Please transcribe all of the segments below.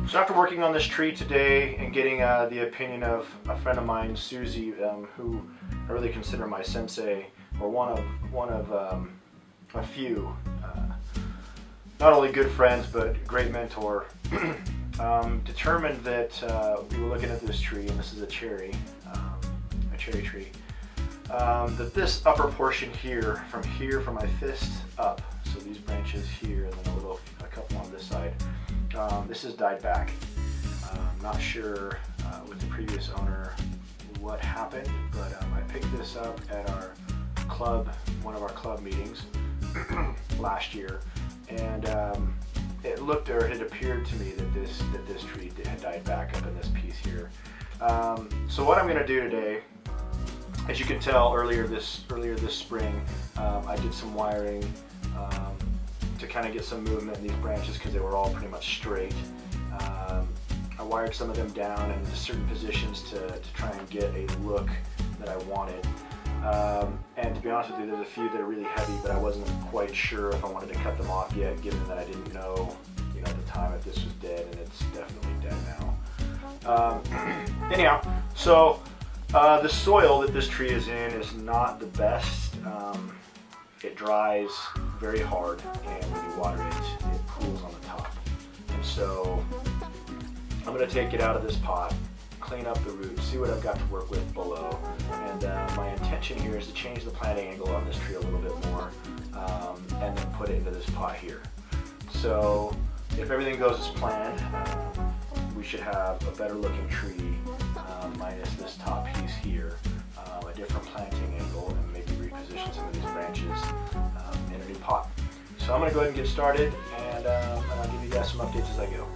So after working on this tree today and getting the opinion of a friend of mine, Susie, who I really consider my sensei, or one of a few, not only good friends but great mentor, determined that we were looking at this tree, and this is a cherry tree, that this upper portion here, from my fist up, so these branches here and then a couple on this side, this has died back. Not sure with the previous owner what happened, but I picked this up at our club, one of our club meetings last year, and it appeared to me that this tree had died back up in this piece here. So what I'm going to do today, as you can tell, earlier this spring, I did some wiring to kind of get some movement in these branches because they were all pretty much straight. I wired some of them down into certain positions to try and get a look that I wanted. And to be honest with you, there's a few that are really heavy, but I wasn't quite sure if I wanted to cut them off yet, given that I didn't know, at the time, if this was dead, and it's definitely dead now. Anyhow, so the soil that this tree is in is not the best. It dries very hard, and when you water it, it pools on the top. And so I'm going to take it out of this pot, clean up the roots, see what I've got to work with below. And my intention here is to change the planting angle on this tree a little bit more, and then put it into this pot here. So if everything goes as planned, we should have a better looking tree, minus this top piece here, a different planting angle, and maybe reposition some of these branches in a new pot. So I'm going to go ahead and get started, and I'll give you guys some updates as I go.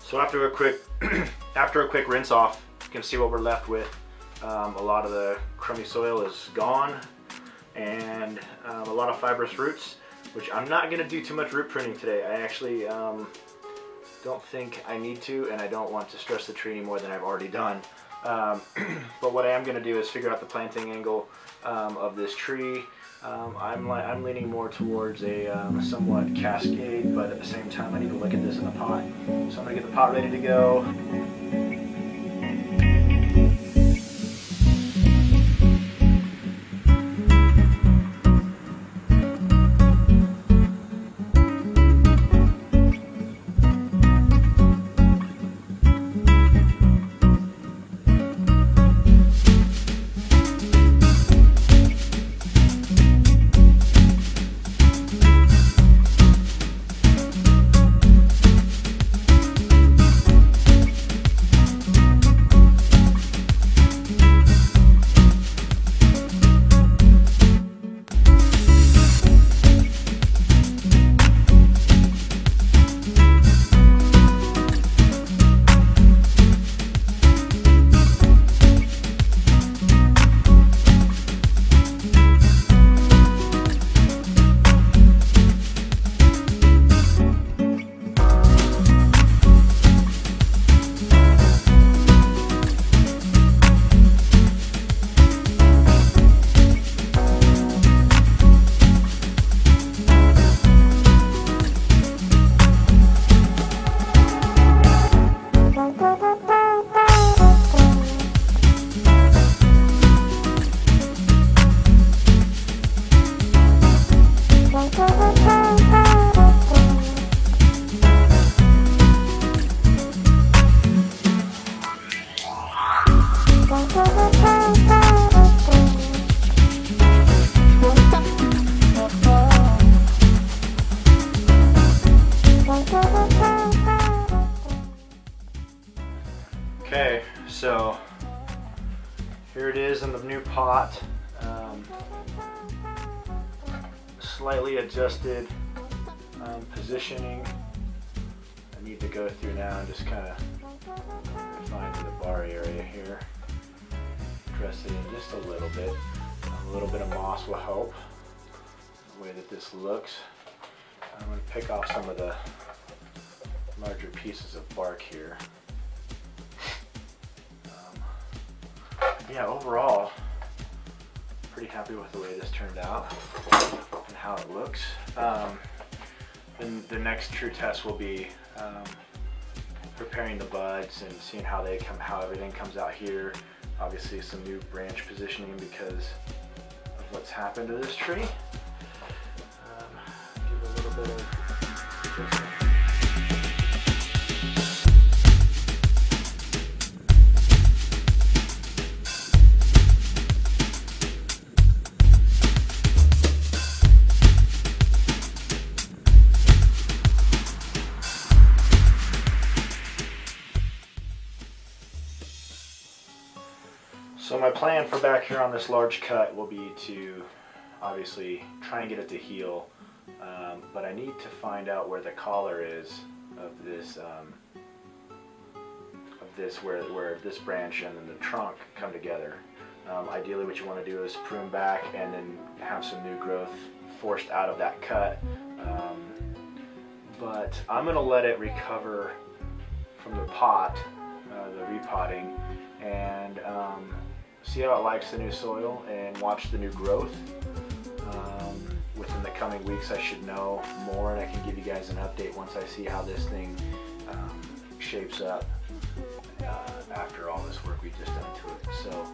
So after a quick rinse off, you can see what we're left with. A lot of the crummy soil is gone, and a lot of fibrous roots, which I'm not going to do too much root pruning today. I actually don't think I need to, and I don't want to stress the tree any more than I've already done. But what I am going to do is figure out the planting angle of this tree. I'm leaning more towards a somewhat cascade, but at the same time I need to look at this in the pot. So I'm going to get the pot ready to go. Okay, so here it is in the new pot. Slightly adjusted positioning. I need to go through now and just kind of refine the bar area here. Dress it in just a little bit. A little bit of moss will help the way that this looks. I'm going to pick off some of the larger pieces of bark here. Yeah, overall, pretty happy with the way this turned out and how it looks. Then the next true test will be preparing the buds and seeing how everything comes out here. Obviously, some new branch positioning because of what's happened to this tree. Give it a little bit of adjustment. So my plan for back here on this large cut will be to obviously try and get it to heal, but I need to find out where the collar is of this, where this branch and then the trunk come together. Ideally what you want to do is prune back and then have some new growth forced out of that cut, but I'm going to let it recover from the pot, the repotting, and see how it likes the new soil and watch the new growth. Within the coming weeks I should know more, and I can give you guys an update once I see how this thing shapes up after all this work we just done to it. So